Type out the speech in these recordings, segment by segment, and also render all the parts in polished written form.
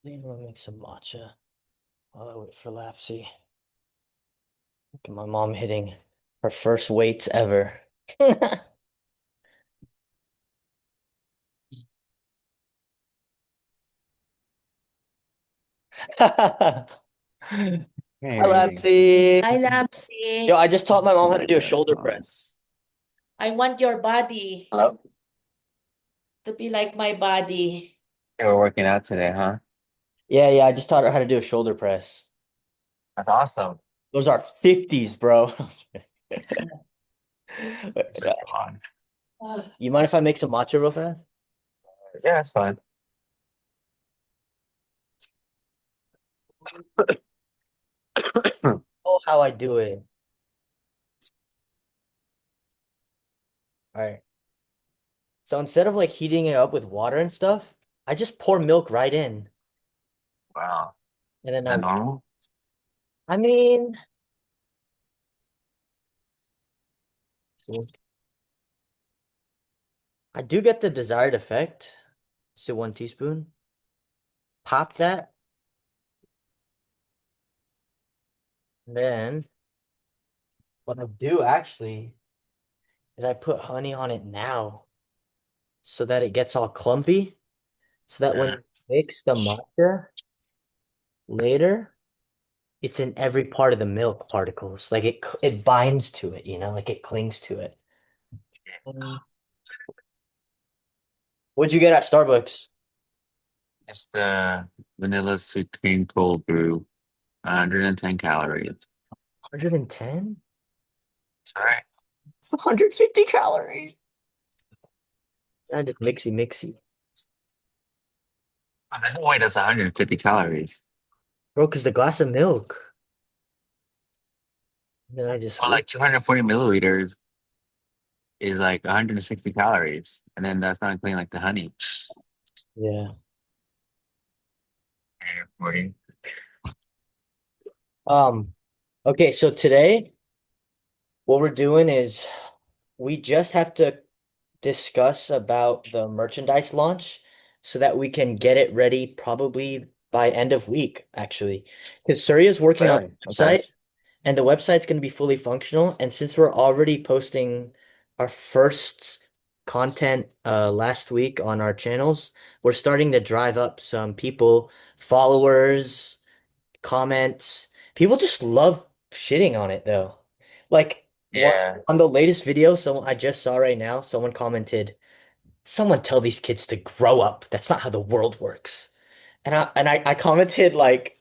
I'm gonna make some matcha while I wait for Lapsy. Look at my mom hitting her first weights ever. Hi, Hey, Lapsy. Hi, Yo, Lapsi. I just taught my mom how to do a yeah, shoulder press. I want your body hello. to be like my body. You were working out today, huh? Yeah, I just taught her how to do a shoulder press. That's awesome. Those are 50s, bro. It's like, come on. You mind if I make some matcha real fast? Yeah, it's fun. Oh, how I do it. All right. So instead of like heating it up with water and stuff, I just pour milk right in. Wow. And then Is that normal? I mean, I do get the desired effect. So 1 teaspoon. Pop that. And then what I do actually is I put honey on it now so that it gets all clumpy. So that when Mm. you mix the matcha later, it's in every part of the milk particles. Like it binds to it, like it clings to it. What'd you get at Starbucks? It's the vanilla sweet cream cold brew, 110 calories. 110? That's right. It's 150 calories. I just mixy. Oh, there's no way that's 150 calories. Bro, because the glass of milk. Then I just Well, like 240 milliliters is like 160 calories. And then that's not including like the honey. yeah. 140. Um, okay, so today what we're doing is we just have to discuss about the merchandise launch so that we can get it ready probably by end of week, actually. Because Surya's working on Really? the Okay. website and the website's going to be fully functional. And since we're already posting our first content last week on our channels, we're starting to drive up some people, followers, comments. People just love shitting on it though. Like one Yeah. on the latest video, someone I just saw right now, someone commented, "Someone tell these kids to grow up. That's not how the world works." And I commented like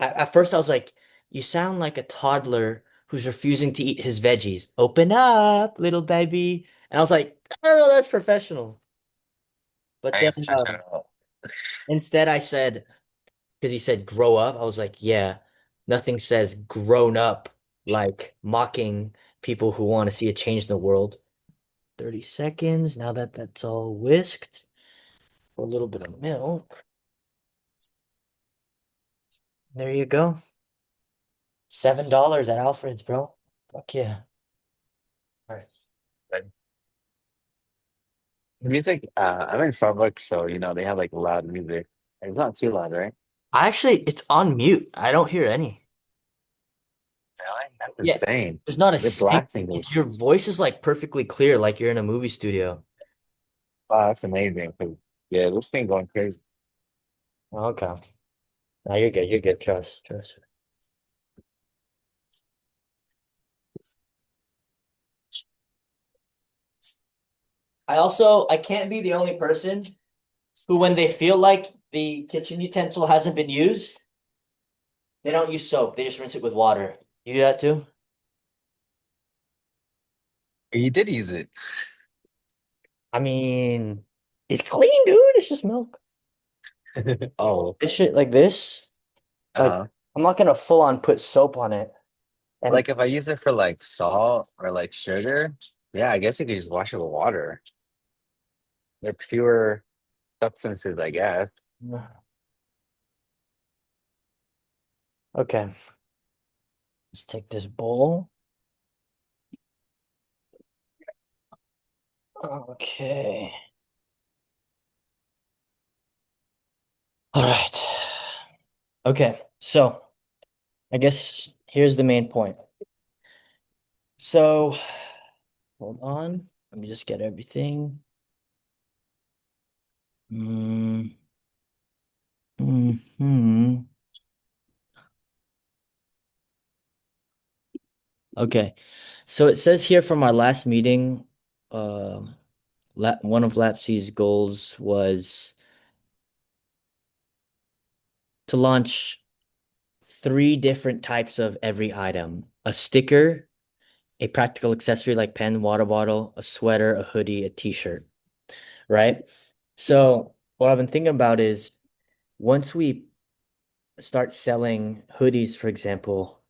at first I was like, "You sound like a toddler who's refusing to eat his veggies. Open up, little baby." And I was like, "I don't know, that's professional." But I then guess I should have. instead I said, because he said grow up. I was like, yeah, nothing says grown up like mocking people who want to see a change in the world. 30 seconds. Now that that's all whisked, a little bit of milk. There you go. $7 at Alfred's, bro. Fuck yeah. All right. Music, I'm in Starbucks, so they have like loud music. It's not too loud, right? It's on mute. I don't hear any. Really? That's Yeah. insane. There's not a They're sing. blasting this. Your voice is like perfectly clear, like you're in a movie studio. Wow, that's amazing. 'Cause, yeah, this thing going crazy. Okay. Now you're good. You're good. Trust. I can't be the only person who, when they feel like the kitchen utensil hasn't been used, they don't use soap. They just rinse it with water. You do that too? You did use it. I mean, it's clean, dude. It's just milk. Oh, This shit like this, like uh-huh. I'm not gonna full on put soap on it. And Like if I use it for like salt or like sugar, yeah, I guess you could just wash it with water. They're pure substances, I guess. okay, let's take this bowl. Okay. All right. Okay, so I guess here's the main point. So hold on. Let me just get everything. Mm, hmm. Okay. So it says here from our last meeting, one of Lapsy's goals was to launch three different types of every item: a sticker, a practical accessory like pen, water bottle, a sweater, a hoodie, a t-shirt, right? So what I've been thinking about is once we start selling hoodies, for example,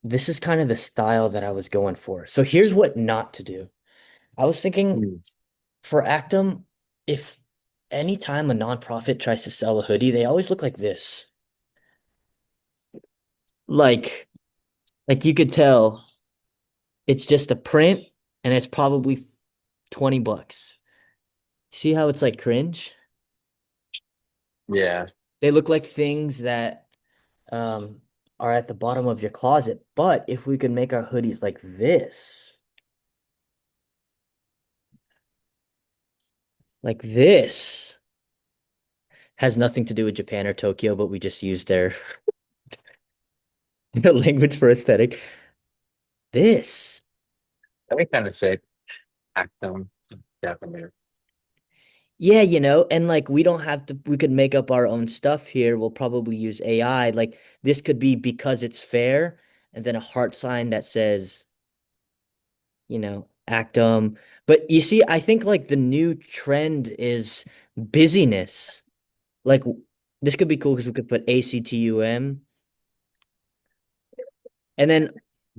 this is kind of the style that I was going for. So here's what not to do. I was thinking Mm. for Actum, if anytime a nonprofit tries to sell a hoodie, they always look like this. Like, like you could tell it's just a print and it's probably 20 bucks. See how it's like cringe? Yeah. They look like things that um are at the bottom of your closet. But if we could make our hoodies like this, like this, has nothing to do with Japan or Tokyo, but we just use their, their language for aesthetic. This. That'd be kind of sick. Actum. Definitely. Yeah, and like we don't have to, we could make up our own stuff here. We'll probably use AI. Like this could be because it's fair, and then a heart sign that says, Actum. But you see, I think like the new trend is busyness. Like this could be cool because we could put ACTUM. And then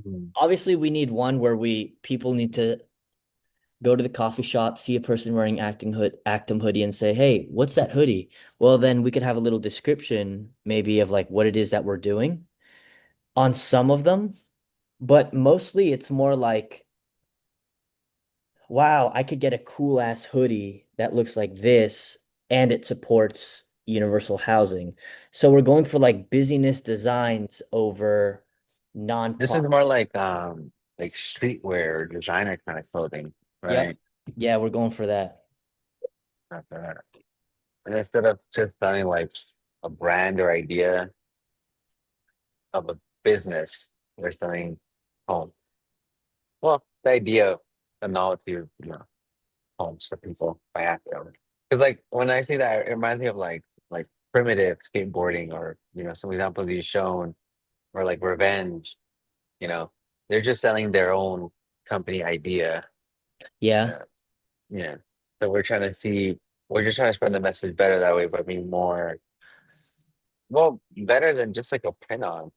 Mhm. obviously we need one where people need to go to the coffee shop, see a person wearing Actum hoodie and say, "Hey, what's that hoodie?" Well, then we could have a little description maybe of like what it is that we're doing on some of them, but mostly it's more like, "Wow, I could get a cool ass hoodie that looks like this and it supports universal housing." So we're going for like busyness designs over This is non-profit. more like streetwear designer kind of clothing, Yep. right? Yeah, we're going for that. Not bad. And instead of just selling like a brand or idea of a business, we're selling homes. Well, the idea of the novelty of homes for people by acting. Because like when I see that, it reminds me of like primitive skateboarding or some examples you've shown or like revenge. You know, they're just selling their own company idea. Yeah. Uh, yeah. So we're just trying to spread the message better that way, but being more, well, better than just like a print on,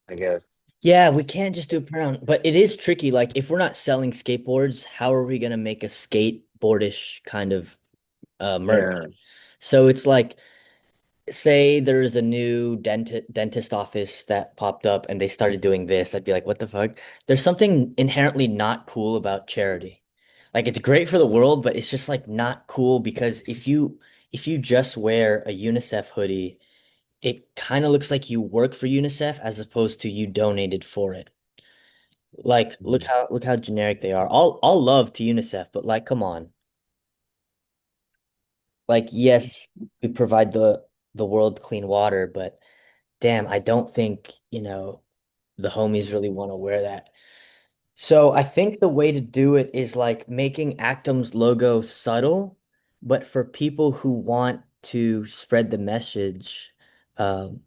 I guess. Yeah, we can't just do it around, but it is tricky. Like, if we're not selling skateboards, how are we gonna make a skateboardish kind of merch? Yeah. So it's like, say there's a new dentist office that popped up and they started doing this, I'd be like, what the fuck? There's something inherently not cool about charity. Like, it's great for the world, but it's just like not cool because if you just wear a UNICEF hoodie, it kind of looks like you work for UNICEF as opposed to you donated for it. Like, Mhm. look how generic they are. All love to UNICEF, but like, come on. Like, yes, we provide the world clean water, but damn, I don't think, the homies really want to wear that. So I think the way to do it is like making Actum's logo subtle, but for people who want to spread the message, um,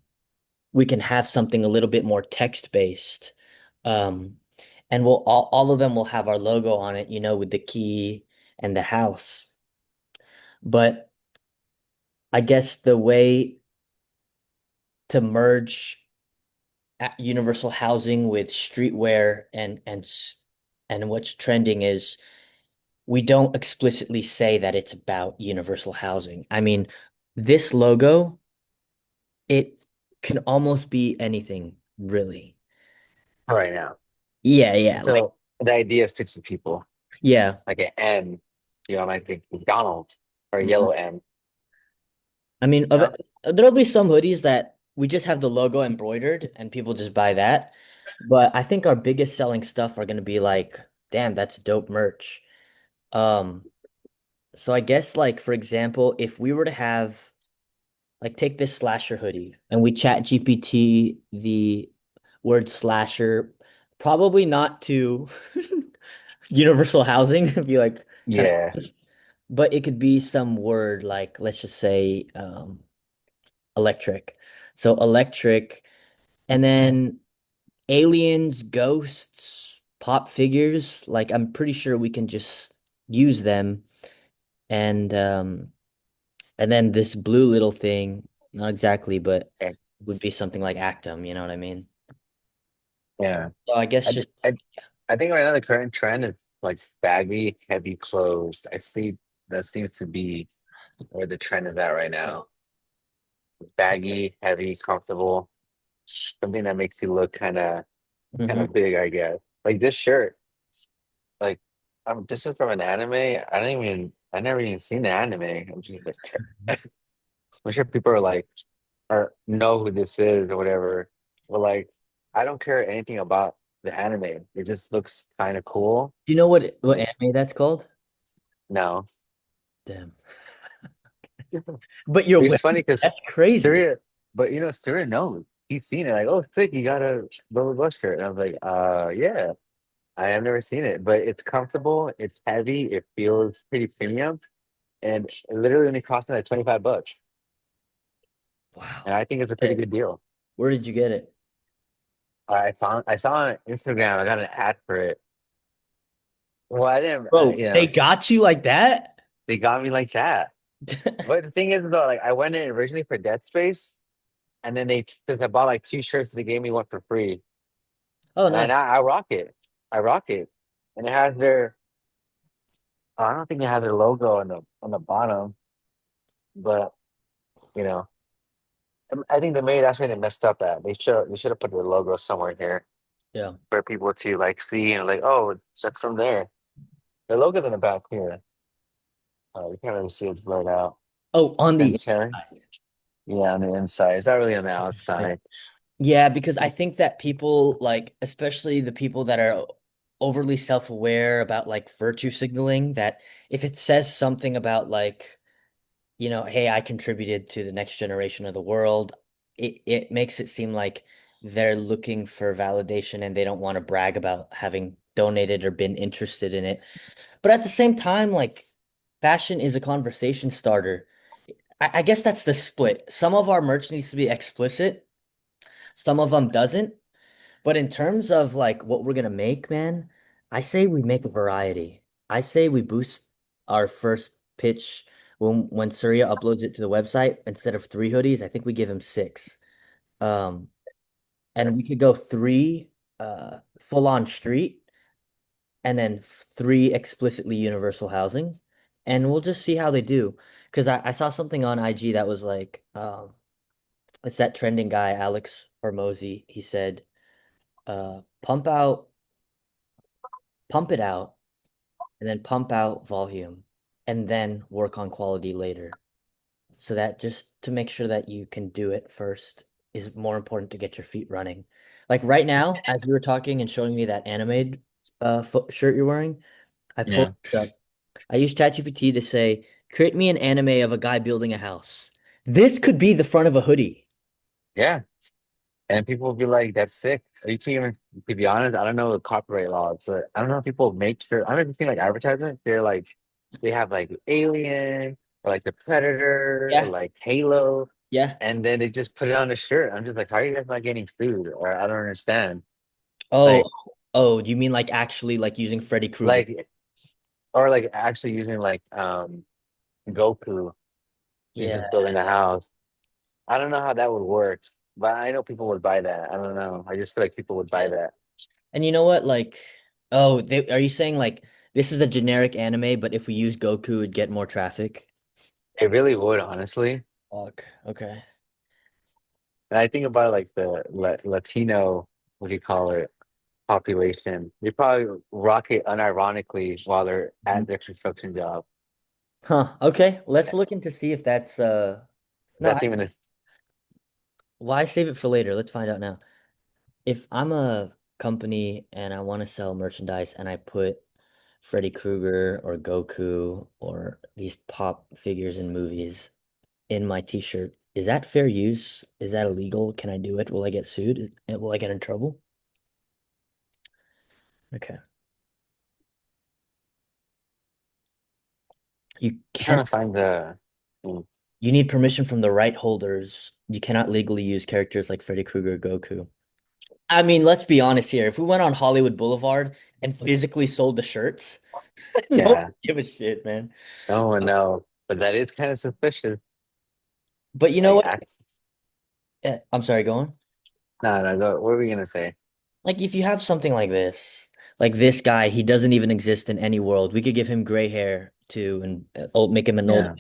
we can have something a little bit more text-based. Um, and all of them will have our logo on it, with the key and the house. But I guess the way to merge universal housing with streetwear and what's trending is we don't explicitly say that it's about universal housing. I mean, this logo, it can almost be anything, really. For right now. Yeah, yeah, like So the idea sticks with people. yeah. Like an M, like think McDonald's or a Mhm. yellow M. I mean, You know? there'll be some hoodies that we just have the logo embroidered and people just buy that. But I think our biggest selling stuff are gonna be like, damn, that's dope merch. Um, so I guess like for example, if we were to have like take this slasher hoodie and we chat GPT the word slasher, probably not to universal housing, be like kind Yeah. of, but it could be some word like let's just say electric. So electric, and then aliens, ghosts, pop figures. Like I'm pretty sure we can just use them, and then this blue little thing, not exactly, but Yeah. would be something like ACTUM. You know what I mean? Yeah. So I guess I, just I I think right now the current trend is like baggy, heavy clothes. I see that seems to be where the trend is at right now. Baggy, heavy, comfortable, something that makes you look kind Mhm. of big, I guess. Like this shirt, like this is from an anime. I never even seen the anime. I'm just like, I'm sure people are like or know who this is or whatever. But like, I don't care anything about the anime. It just looks kind of cool. Do you know what It's anime that's called? no. Damn. But you're It's wearing funny because that's crazy. Surya, but Surya knows. He's seen it. Like, oh, sick, you got a blah blah shirt. And I was like, yeah, I have never seen it, but it's comfortable. It's heavy. It feels pretty premium, and it literally only cost me like $25. And Wow. I think it's a pretty Hey, good deal. where did you get it? I saw on Instagram. I got an ad for it. Well, I didn't. Bro, they got you like that? They got me like that. But the thing is, though, like I went in originally for Dead Space, and then they since I bought like two shirts, they gave me one for free. Oh, nice. And I rock it. I rock it. And it has their I don't think it has their logo on the bottom, but you know, I think that's where they messed up at. They should have put their logo somewhere here Yeah. for people to like see and like, oh, it's from there. The logo's in the back here. You can't really see it's blurred out. Oh, on the Pantera. inside. Yeah, on the inside. It's not really on the Yeah. outside. Yeah, because I think that people like, especially the people that are overly self-aware about like virtue signaling, that if it says something about like, hey, I contributed to the next generation of the world, it makes it seem like they're looking for validation and they don't want to brag about having donated or been interested in it. But at the same time, like fashion is a conversation starter. I guess that's the split. Some of our merch needs to be explicit, some of them doesn't. But in terms of like what we're gonna make, man, I say we make a variety. I say we boost our first pitch when Surya uploads it to the website. Instead of three hoodies, I think we give him six. Um, and we could go three full on street and then three explicitly universal housing. And we'll just see how they do. Because I saw something on IG that was like, it's that trending guy, Alex Hormozy. He said, pump out, pump it out, and then pump out volume, and then work on quality later. So that just to make sure that you can do it first is more important to get your feet running. Like right now, as you were talking and showing me that animated shirt you're wearing, I pulled Yeah. this up. I used ChatGPT to say, create me an anime of a guy building a house. This could be the front of a hoodie. Yeah. And people will be like, that's sick. You can't even, to be honest, I don't know the copyright laws, but I don't know if people make sure. I don't know if you've seen like advertisements. They're like, they have like Alien or like the Predator or Yeah, like Halo, yeah. and then they just put it on the shirt. I'm just like, how are you guys not getting sued? Or I don't understand. Oh, Like, oh, do you mean like actually like using Freddy Krueger? like, or like actually using like Goku is Yeah. just building a house. I don't know how that would work, but I know people would buy that. I don't know. I just feel like people would buy Yeah. that. And you know what? Like, oh, are you saying like this is a generic anime, but if we use Goku, it'd get more traffic? It really would, honestly. Fuck. Okay. And I think about like the Latino, what do you call it, population. They probably rock it unironically while they're Mhm. at their construction job. Huh. Okay. Let's look into see if that's No, That's even a, why save it for later? Let's find out now. If I'm a company and I want to sell merchandise and I put Freddy Krueger or Goku or these pop figures in movies in my t-shirt, is that fair use? Is that illegal? Can I do it? Will I get sued? Will I get in trouble? Okay. You trying can't, to find the. Mm, you need permission from the right holders. You cannot legally use characters like Freddy Krueger or Goku. I mean, let's be honest here. If we went on Hollywood Boulevard and physically sold the shirts, no one yeah, would give a shit, man. no one know, but that is kind of suspicious. But you know Like, what? I'm sorry, go on. no, no, go, what were we gonna say? Like if you have something like this guy, he doesn't even exist in any world. We could give him gray hair too and make him an old Yeah. man.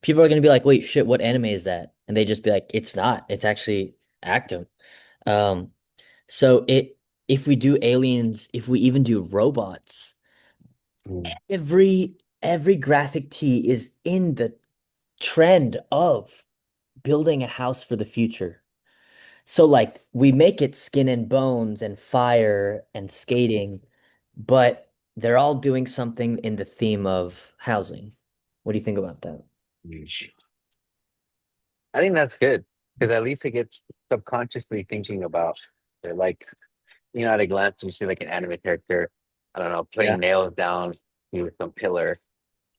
People are gonna be like, wait, shit, what anime is that? And they just be like, it's not. It's actually ACTUM. Um, so if we do aliens, if we even do robots, Mm, every graphic tee is in the trend of building a house for the future. So like we make it skin and bones and fire and skating, but they're all doing something in the theme of housing. What do you think about that? mm. I think that's good because at least it gets subconsciously thinking about it. Like, at a glance, you see like an anime character, I don't know, Yeah. putting nails down to some pillar.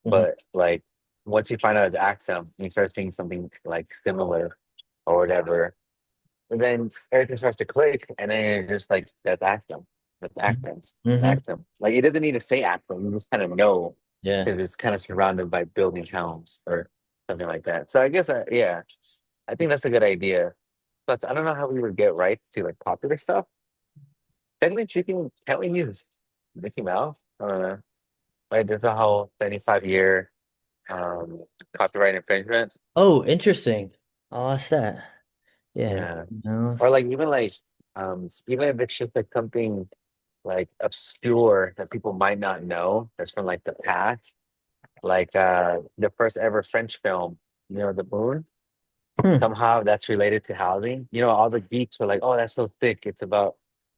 Hmm. But like, once you find out the accent, you start seeing something like similar or whatever. And then everything starts to click, and then you're just like, that's accent. That's accent. Hmm. Accent. Like, it doesn't need to say accent. You just kind of know Yeah. because it's kind of surrounded by building homes or something like that. So I guess, yeah, I think that's a good idea. But I don't know how we would get rights to like popular stuff. Technically speaking, can't we use Mickey Mouse? I don't know. Like, there's a whole 75-year um, copyright infringement. Oh, interesting. Oh, what's that? Yeah. Yeah. No. Or like even if it's just like something like obscure that people might not know that's from like the past, like the first ever French film, The Moon, Hmm. somehow that's related to housing. All the geeks were like, "Oh, that's so sick. It's about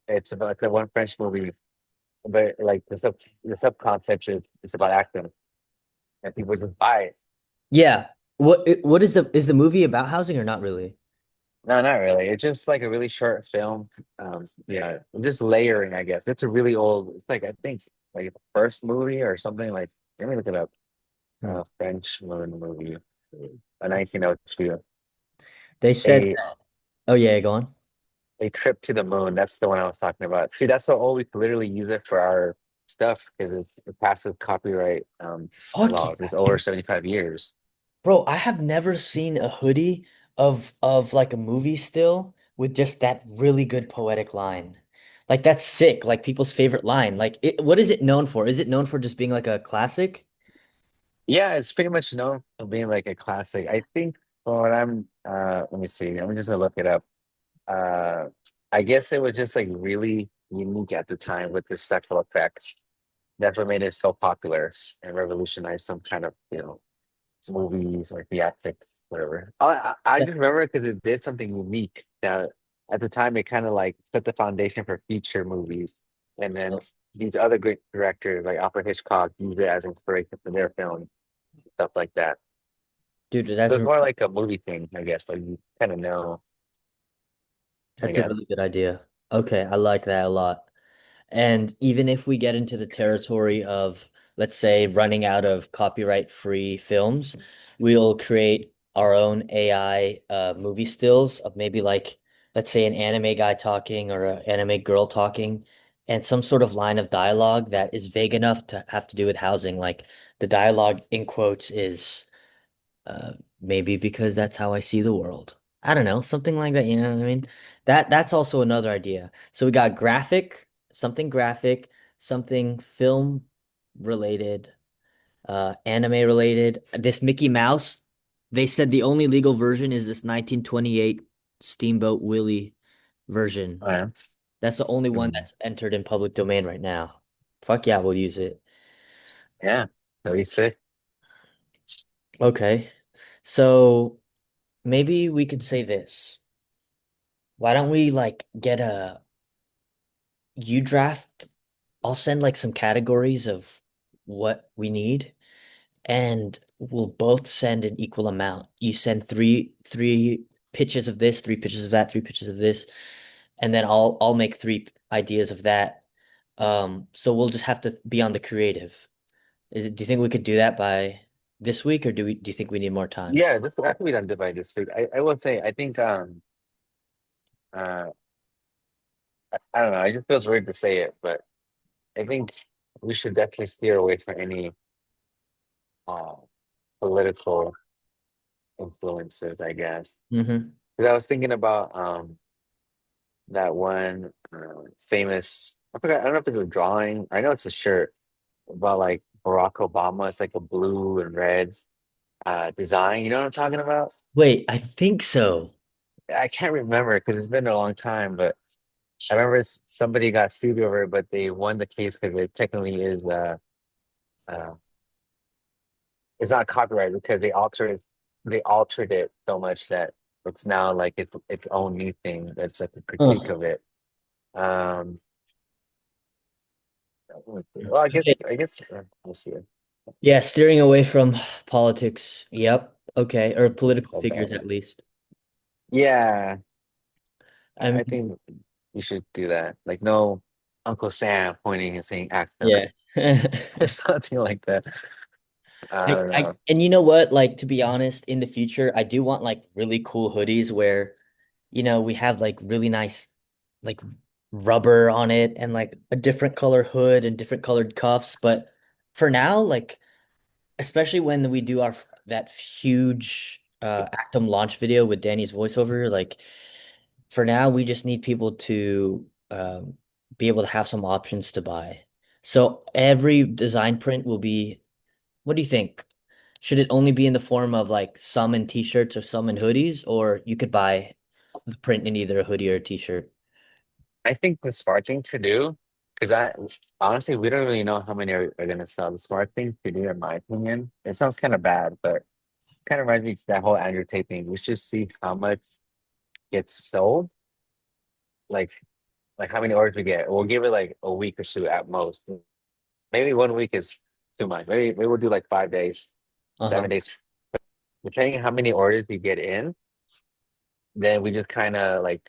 the one French movie, but like the subcontext is it's about acting, and people just buy it." Yeah. What is the movie about housing or not really? No, not really. It's just like a really short film. Yeah, just layering, I guess. It's a really old. It's like I think like the first movie or something. Like let me look it up. Hmm. French moon movie, a 1902. They said, A oh yeah, go on. a trip to the moon. That's the one I was talking about. See, that's so old. We could literally use it for our stuff because it passes copyright Fuck laws. It's over yeah. 75 years. Bro, I have never seen a hoodie of like a movie still with just that really good poetic line. Like that's sick. Like people's favorite line. What is it known for? Is it known for just being like a classic? Yeah, it's pretty much known for being like a classic. I think from what let me see. I'm just gonna look it up. Uh, I guess it was just like really unique at the time with the special effects. That's what made it so popular and revolutionized some kind of, movies or theatrics, whatever. I just remember it because it did something unique that at the time it kind of like set the foundation for future movies. And then these other great directors like Alfred Hitchcock used it as inspiration for their film, stuff like that. Dude, So it's more like a movie thing, I guess. Like you kind of know, I that's a guess. really good idea. Okay, I like that a lot. And even if we get into the territory of, let's say, running out of copyright-free films, we'll create our own AI movie stills of maybe like, let's say, an anime guy talking or an anime girl talking, and some sort of line of dialogue that is vague enough to have to do with housing. Like the dialogue in quotes is maybe because that's how I see the world. I don't know, something like that, you know what I mean? That's also another idea. So we got graphic, something film related, anime related. This Mickey Mouse, they said the only legal version is this 1928 Steamboat Willie version. Oh, yeah. That's the only one Mhm. that's entered in public domain right now. Fuck yeah, we'll use it. Yeah. So you sick. Okay. So maybe we could say this. Why don't we like get a you draft? I'll send like some categories of what we need, and we'll both send an equal amount. You send three pitches of this, three pitches of that, three pitches of this, and then I'll make three ideas of that. So we'll just have to be on the creative. Do you think we could do that by this week, or do you think we need more time? Yeah, this that could be done by this week. I will say I think uh I don't know, it just feels weird to say it, but I think we should definitely steer away from any uh political influences, I guess. Mm-hmm. Because I was thinking about that one famous I forgot I don't know if it's a drawing. I know it's a shirt about like Barack Obama. It's like a blue and red design. You know what I'm talking about? Wait, I think so. I can't remember because it's been a long time, but I remember somebody got sued over it, but they won the case because it technically is uh it's not copyright because they altered it so much that it's now like its own new thing that's like a critique Huh. of it. Um well Okay. I guess we'll see. Yeah, steering away from politics. Yep. Okay. Or political So figures bad. at least. Yeah, I I mean, think we should do that. Like no Uncle Sam pointing and saying ACTUM yeah. or something like that. I don't know. And you know what? Like to be honest, in the future, I do want like really cool hoodies where, we have like really nice like rubber on it and like a different color hood and different colored cuffs. But for now, like especially when we do our that huge Actum launch video with Danny's voiceover, like for now we just need people to be able to have some options to buy. So every design print will be, what do you think? Should it only be in the form of like some in t-shirts or some in hoodies, or you could buy the print in either a hoodie or a t-shirt? I think the smart thing to do, because I honestly we don't really know how many are going to sell. The smart thing to do, in my opinion, it sounds kind of bad, but kind of reminds me of that whole Andrew Tate thing. We should see how much gets sold, like how many orders we get. We'll give it like a week or two at most. Maybe 1 week is too much. Maybe we'll do like 5 days, Uh-huh. 7 days, depending on how many orders we get in. Then we just kind of like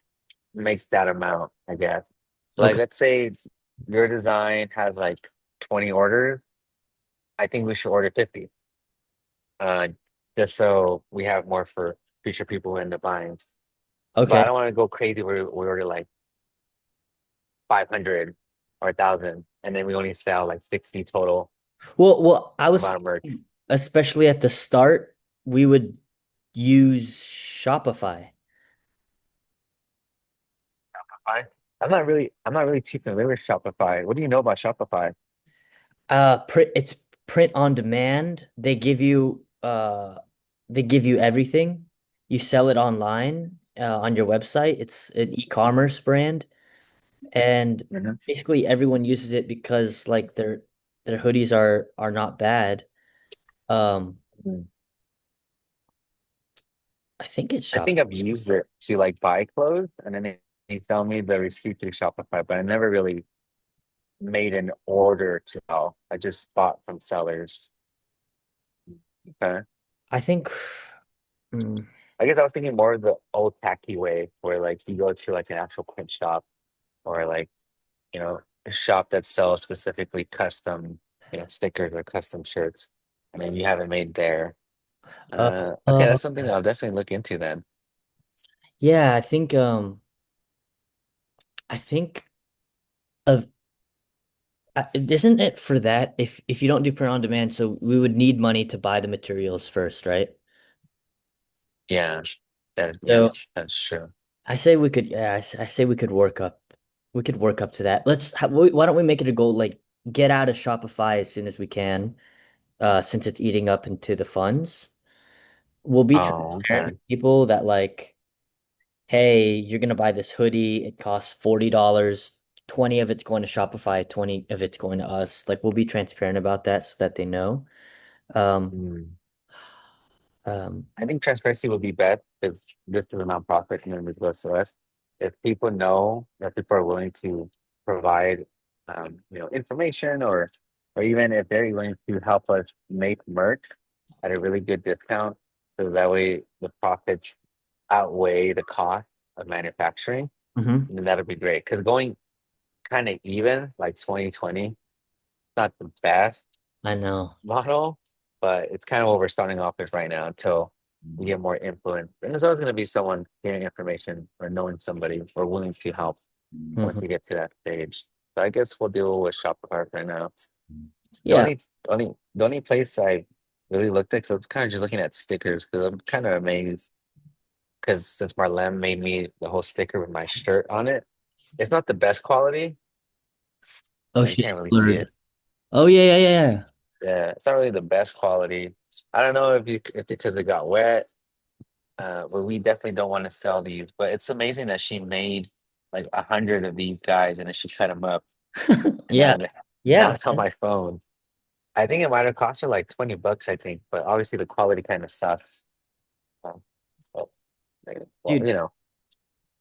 make that amount, I guess. Like, Okay. let's say your design has like 20 orders. I think we should order 50, uh, just so we have more for future people who end up buying. But I Okay. don't want to go crazy where we order like 500 or 1,000, and then we only sell like 60 total Well, I was amount of merch. thinking, especially at the start, we would use Shopify. I, I'm not really too familiar with Shopify. What do you know about Shopify? It's print on demand. They give you everything. You sell it online on your website. It's an e-commerce brand, and Mhm. basically everyone uses it because like their hoodies are not bad. Um, Mm. I think it's I Shop. think I've used it to like buy clothes, and then they tell me the receipt through Shopify, but I never really made an order to sell. I just bought from sellers. Okay. I think. mm, I guess I was thinking more of the old tacky way where like you go to like an actual print shop or like, a shop that sells specifically custom, stickers or custom shirts. And then you have it made there. uh, Okay, uh, that's something I'll definitely look into then. yeah, I think of isn't it for that if you don't do print on demand, so we would need money to buy the materials first, right? Yeah, So yes, that's true. I say we could, yeah, I say we could work up to that. Why don't we make it a goal, like get out of Shopify as soon as we can, since it's eating up into the funds. We'll be Oh, transparent okay. with people that like, hey, you're gonna buy this hoodie, it costs $40, 20 of it's going to Shopify, 20 of it's going to us. Like we'll be transparent about that so that they know. Um, Hmm. Um, I think transparency would be best because this is a nonprofit and then it goes to us. If people know that people are willing to provide, information or even if they're willing to help us make merch at a really good discount, so that way the profits outweigh the cost of manufacturing, mhm. then that'd be great. Because going kind of even, like 2020, not the best I know. model, but it's kind of what we're starting off with right now until we get more influence. And there's always going to be someone getting information or knowing somebody or willing to help once Mhm. we get to that stage. So I guess we'll deal with Shopify right now. The Yeah. only, the only place I really looked at, so it's kind of just looking at stickers because I'm kind of amazed because since Marlene made me the whole sticker with my shirt on it, it's not the best quality. Oh You shit, can't it's really see blurred. it. Oh yeah, yeah, yeah. Yeah, it's not really the best quality. I don't know if because it got wet. But we definitely don't want to sell these. But it's amazing that she made like 100 of these guys and then she cut them up. And Yeah. then now Yeah. it's on my phone. I think it might have cost her like 20 bucks, I think. But obviously the quality kind of sucks. Um, but, well, Dude,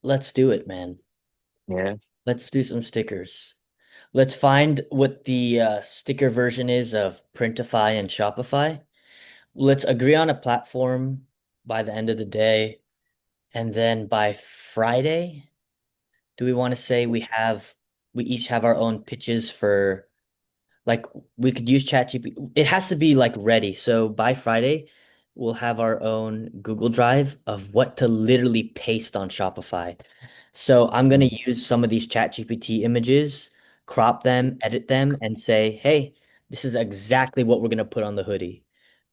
let's do it, man. yeah. Let's do some stickers. Let's find what the sticker version is of Printify and Shopify. Let's agree on a platform by the end of the day. And then by Friday, do we want to say we each have our own pitches for like we could use ChatGPT. It has to be like ready. So by Friday, we'll have our own Google Drive of what to literally paste on Shopify. So I'm gonna Mm. use some of these ChatGPT images, crop them, edit them, and say, hey, this is exactly what we're gonna put on the hoodie.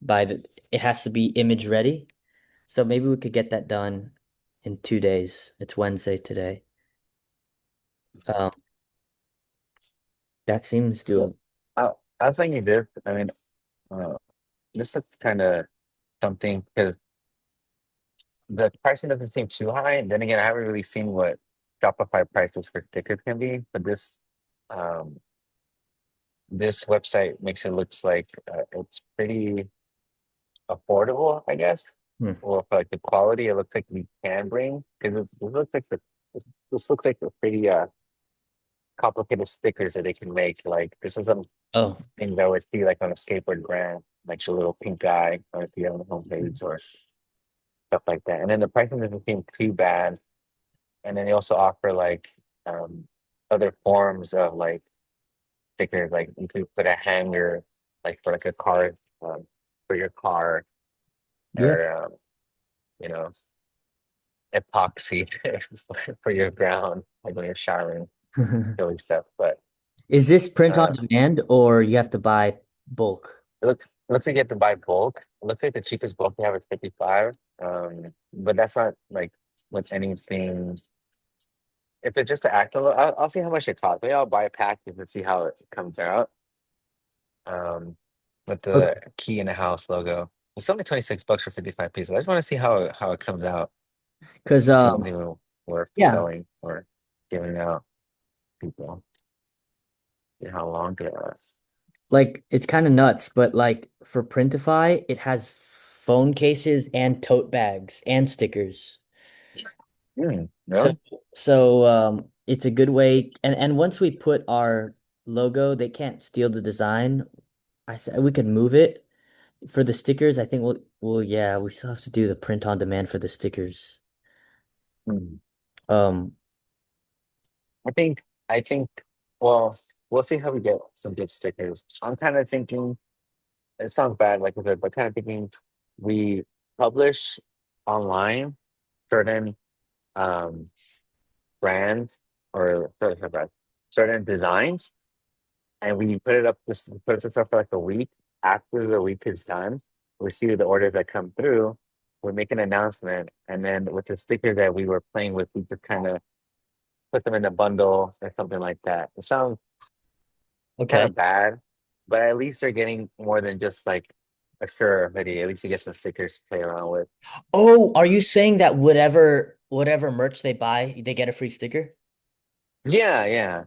It has to be image ready. So maybe we could get that done in 2 days. It's Wednesday today. Um, that seems Yeah. doable. I was thinking this. I mean, uh, this is kind of something because the pricing doesn't seem too high. And then again, I haven't really seen what Shopify prices for stickers can be, but um, this website makes it looks like it's pretty affordable, I guess. Hmm. Or for like the quality, it looks like we can bring because it looks like this looks like a pretty complicated stickers that they can make. Like this is something Oh, that I would see like on a skateboard brand, like the little pink guy or the on the homepage or stuff like that. And then the pricing doesn't seem too bad. And then they also offer like um other forms of like stickers, like you could put a hanger like for like a car for your car yeah. or you know epoxy for your ground, like when you're showering, silly stuff. But Is this print on uh, demand or you have to buy bulk? it looks like you have to buy bulk. It looks like the cheapest bulk they have is 55. But that's not like with anything. If it's just to act, I'll see how much it costs. Maybe I'll buy a package and see how it comes out. Um, with Okay. the key in the house logo. It's only 26 bucks for 55 pieces. I just want to see how it comes out. Because See if it's even worth yeah, selling or giving out people. See how long they are. like it's kind of nuts, but like for Printify, it has phone cases and tote bags and stickers. So Really? it's a good way and once we put our logo, they can't steal the design. I said we could move it. For the stickers, I think yeah, we still have to do the print on demand for the stickers. Hmm. Um, I think, well, we'll see how we get some good stickers. I'm kind of thinking, it sounds bad, like I said, but kind of thinking we publish online certain um brands or certain brands, certain designs, and we put it up, just put this up for like a week. After the week is done, we see the orders that come through. We make an announcement, and then with the sticker that we were playing with, we just kind of put them in a bundle or something like that. It sounds kind okay. of bad, but at least they're getting more than just like a sure hoodie. At least you get some stickers to play around with. Oh, are you saying that whatever merch they buy, they get a free sticker? Yeah, yeah.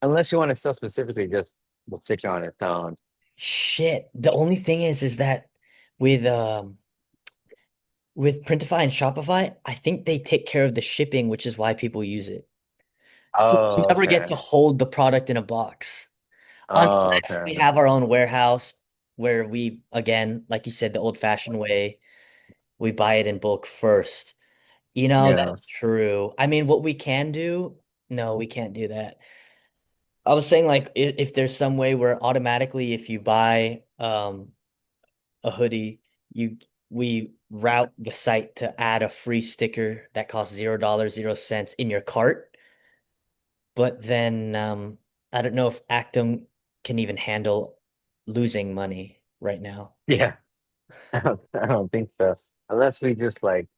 Unless you want to sell specifically just the sticker on its own. Shit. The only thing is that with with Printify and Shopify, I think they take care of the shipping, which is why people use it. So we Oh, never get okay. to hold the product in a box Oh, unless we okay. have our own warehouse where we, again, like you said, the old-fashioned way, we buy it in bulk first. Yeah. That's true. I mean, what we can do, no, we can't do that. I was saying like if there's some way where automatically if you buy a hoodie, you we route the site to add a free sticker that costs $0, 0 cents in your cart. But then I don't know if Actum can even handle losing money right now. Yeah. I don't think so. Unless we just like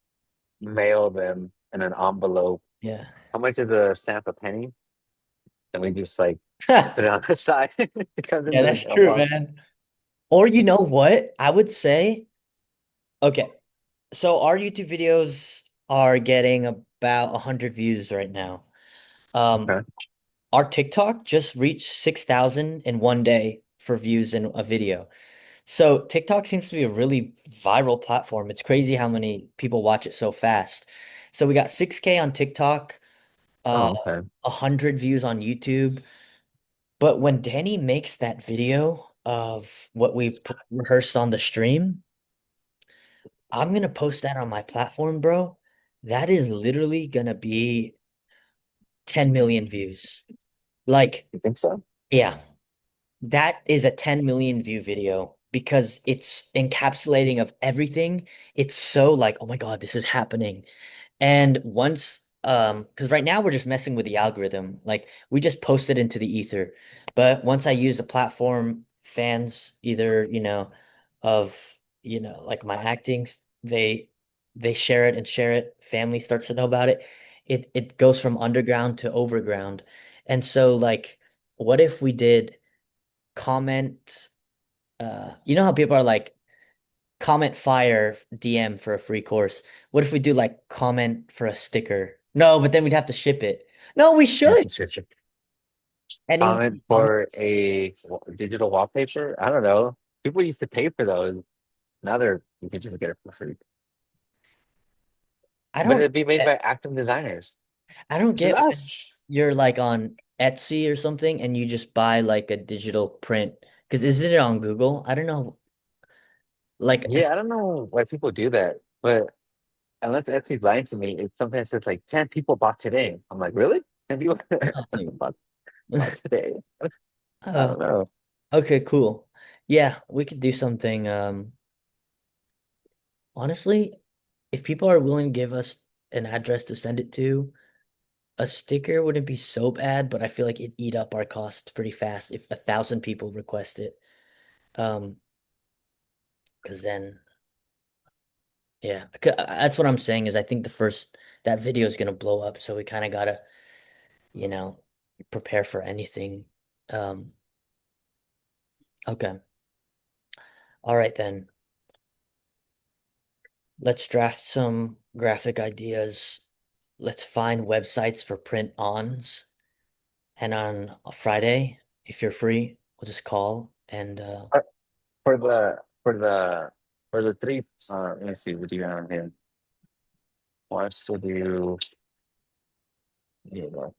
mail them in an envelope. Yeah. How much is a stamp a penny? And we just like put it Yeah, on the side. It comes in the that's true, mailbox. man. Or you know what? I would say, okay, so our YouTube videos are getting about 100 views right now. Um, Okay. our TikTok just reached 6,000 in 1 day for views in a video. So TikTok seems to be a really viral platform. It's crazy how many people watch it so fast. So we got 6K on TikTok, uh, Oh, okay. 100 views on YouTube. But when Danny makes that video of what we rehearsed on the stream, I'm gonna post that on my platform, bro. That is literally gonna be 10 million views. Like, You think so? yeah, that is a 10 million view video because it's encapsulating of everything. It's so like, oh my God, this is happening. And once, because right now we're just messing with the algorithm. Like we just post it into the ether. But once I use the platform, fans either, of, like my actings, they share it and share it. Family starts to know about it. It goes from underground to overground. And so like, what if we did comment, you know how people are like, comment fire DM for a free course. What if we do like comment for a sticker? No, but then we'd have to ship it. No, we Yeah, should. sure, sure. Anyone Comment comment? for a digital wallpaper? I don't know. People used to pay for those. Now you can just get it for free. I But don't it'd be made get by Active designers, I don't which is get when us. you're like on Etsy or something and you just buy like a digital print. Because isn't it on Google? I don't know. Like Yeah, I don't know why people do that, but unless Etsy's lying to me, it sometimes says like 10 people bought today. I'm like, really? 10 people bought today? I oh, don't know. okay, cool. Yeah, we could do something. Honestly, if people are willing to give us an address to send it to, a sticker wouldn't be so bad, but I feel like it'd eat up our costs pretty fast if 1,000 people request it. Um, because then, yeah, that's what I'm saying is I think that video is gonna blow up, so we kind of gotta, you know, prepare for anything. Um, okay, all right then. Let's draft some graphic ideas. Let's find websites for print-ons, and on a Friday, if you're free, we'll just call and Uh, For the for the for the three, let me see what do you have here. Wants to do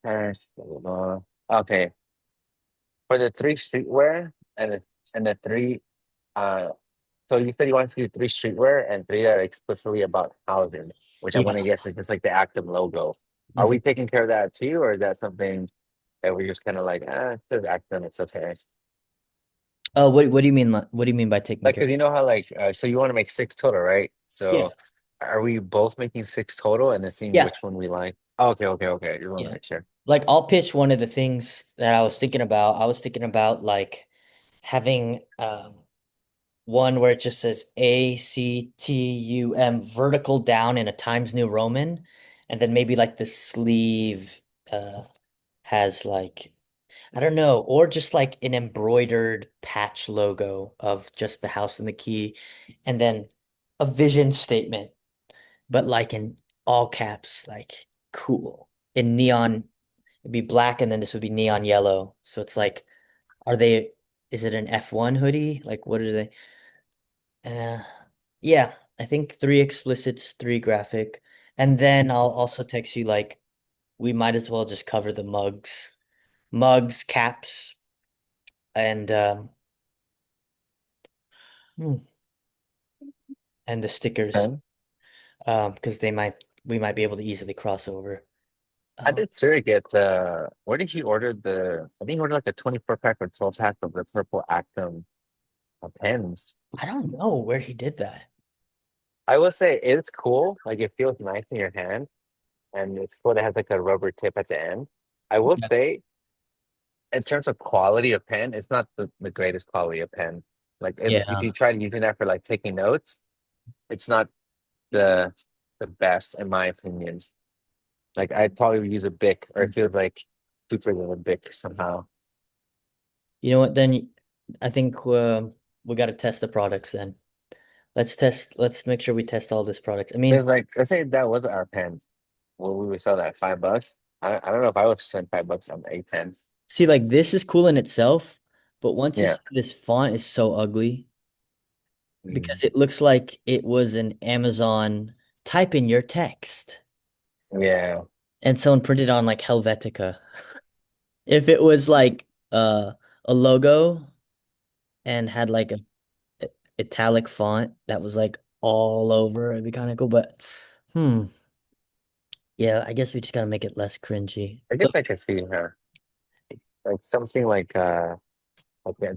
hash, blah, blah, blah. Okay, for the three streetwear and the three, uh, so you said you want to do three streetwear and three that are explicitly about housing, which I'm yeah. gonna guess is just like the active logo. Are Mhm. we taking care of that too, or is that something that we're just kind of like, it's just active, it's okay? What do you mean? What do you mean by taking Like, care? cause you know how like, so you want to make six total, right? Yeah. So, are we both making six total and then seeing Yeah. which one we like? Oh, okay, okay, okay. Just want to Yeah. make sure. Like I'll pitch one of the things that I was thinking about. I was thinking about like having one where it just says ACTUM vertical down in a Times New Roman, and then maybe like the sleeve uh has like I don't know, or just like an embroidered patch logo of just the house and the key, and then a vision statement, but like in all caps, like cool in neon. It'd be black and then this would be neon yellow. So it's like, are they, is it an F1 hoodie? Like, what are they? Uh, yeah. I think three explicits, three graphic, and then I'll also text you like we might as well just cover the mugs, caps, and hmm, and the stickers, Okay. because we might be able to easily cross over. I Um, did Siri get where did you order I think he ordered like a 24 pack or 12 pack of the purple Actum pens. I don't know where he did that. I will say it's cool. Like it feels nice in your hand and it's cool that it has like a rubber tip at the end. I will Yeah. say in terms of quality of pen, it's not the greatest quality of pen. Like if Yeah. you try using that for like taking notes, it's not the the best in my opinion. Like I'd probably use a Bic or it feels like cheaper than a Bic somehow. You know what? Then I think we got to test the products then. Let's test. Let's make sure we test all these products. I Because mean, like let's say that was our pen. Well, we would sell that at $5. I don't know if I would spend $5 on a pen. see, like this is cool in itself, but once you Yeah. see this font is so ugly because Mm. it looks like it was an Amazon type in your text Yeah. and someone printed on like Helvetica. If it was like a logo and had like a italic font that was like all over, it'd be kind of cool. But hmm, yeah, I guess we just gotta make it less cringy. I guess Look, I can see her. Like something like a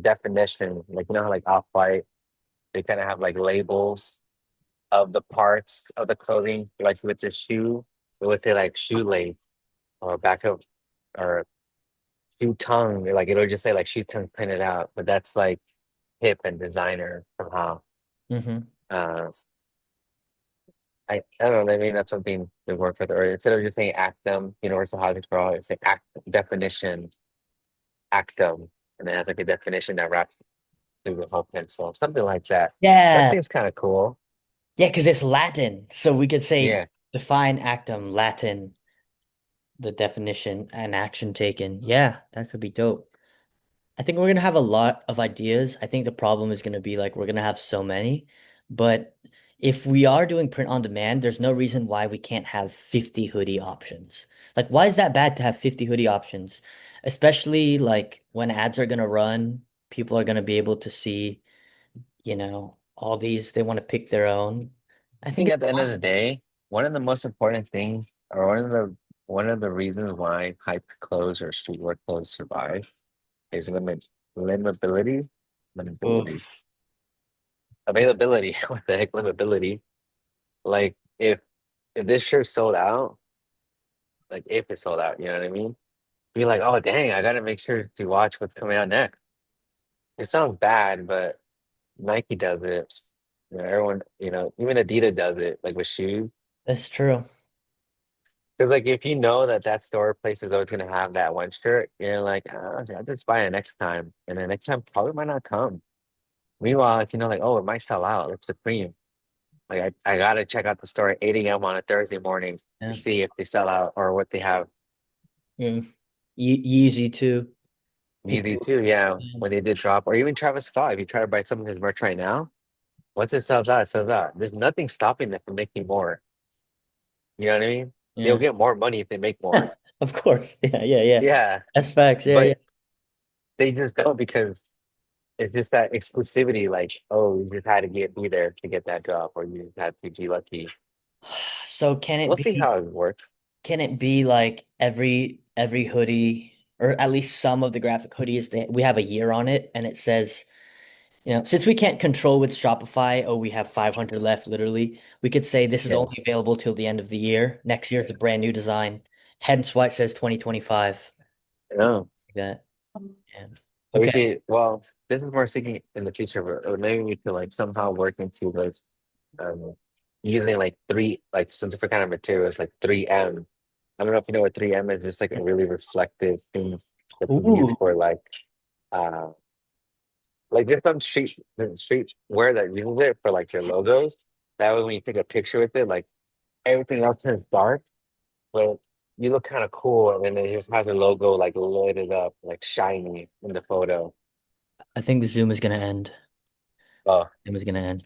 definition, like you know how like Off-White, they kind of have like labels of the parts of the clothing, like with the shoe, it would say like shoelace or back of or shoe tongue, like it'll just say like shoe tongue printed out, but that's like hip and designer somehow. hmm. Uh, I don't know, maybe that's something to work with, or instead of just saying ACTUM, Universal Housing for All, it's like definition, ACTUM, and it has like a definition that wraps through the whole pencil, something like that. That Yeah, seems kind of cool. yeah, because it's Latin, so we could say Yeah, define actum Latin, the definition and action taken. Yeah, that could be dope. I think we're gonna have a lot of ideas. I think the problem is gonna be like we're gonna have so many, but if we are doing print on demand, there's no reason why we can't have 50 hoodie options. Like, why is that bad to have 50 hoodie options? Especially like when ads are gonna run, people are gonna be able to see, all these, they want to pick their own. I I think think it's at the end of fine. the day, one of the most important things, or one of the reasons why hype clothes or streetwear clothes survive is limitability, limitability, Oof. availability. What the heck, limitability? Like if this shirt sold out, like if it sold out, you know what I mean? Be like, oh dang, I gotta make sure to watch what's coming out next. It sounds bad, but Nike does it. Everyone, even Adidas does it, like with shoes. That's true. Because like if you know that that store place is always gonna have that one shirt, you're like, oh, I'll just buy it next time, and then next time probably might not come. Meanwhile, if you know like, oh, it might sell out, it's Supreme. Like I gotta check out the store at 8 a.m. on a Thursday morning to Yeah. see if they sell out or what they have. Mm. Yeezy too. Easy People. too, yeah. Yeah. When they did drop, or even Travis Scott, if you try to buy some of his merch right now, once it sells out, it sells out. There's nothing stopping them from making more. You know what I mean? They'll Yeah. get more money if they make more. Of course. Yeah, yeah, yeah. Yeah, That's facts. Yeah, yeah. but they just don't because it's just that exclusivity. Like, oh, you just had to be there to get that drop, or you just had to be lucky. So We'll see how it works. can it be like every hoodie or at least some of the graphic hoodies that we have a year on it and it says, since we can't control with Shopify, oh, we have 500 left literally, we could say this is Yeah, only available till the end of the year. Next year is a brand new design. Hence why it says 2025. I know. Like that. Yeah. We Okay. could. Well, this is more seeking in the future, but maybe we could like somehow work into like um using like some different kind of materials, like 3M. I don't know if you know what 3M is. It's like a really reflective thing that people use Ooh, for uh like there's some street wear that uses it for like their logos. That way when you take a picture with it, like everything else turns dark, but you look kind of cool and then it just has a logo like lit it up, like shiny in the photo. I think the Zoom is gonna end. Oh, Zoom is gonna end.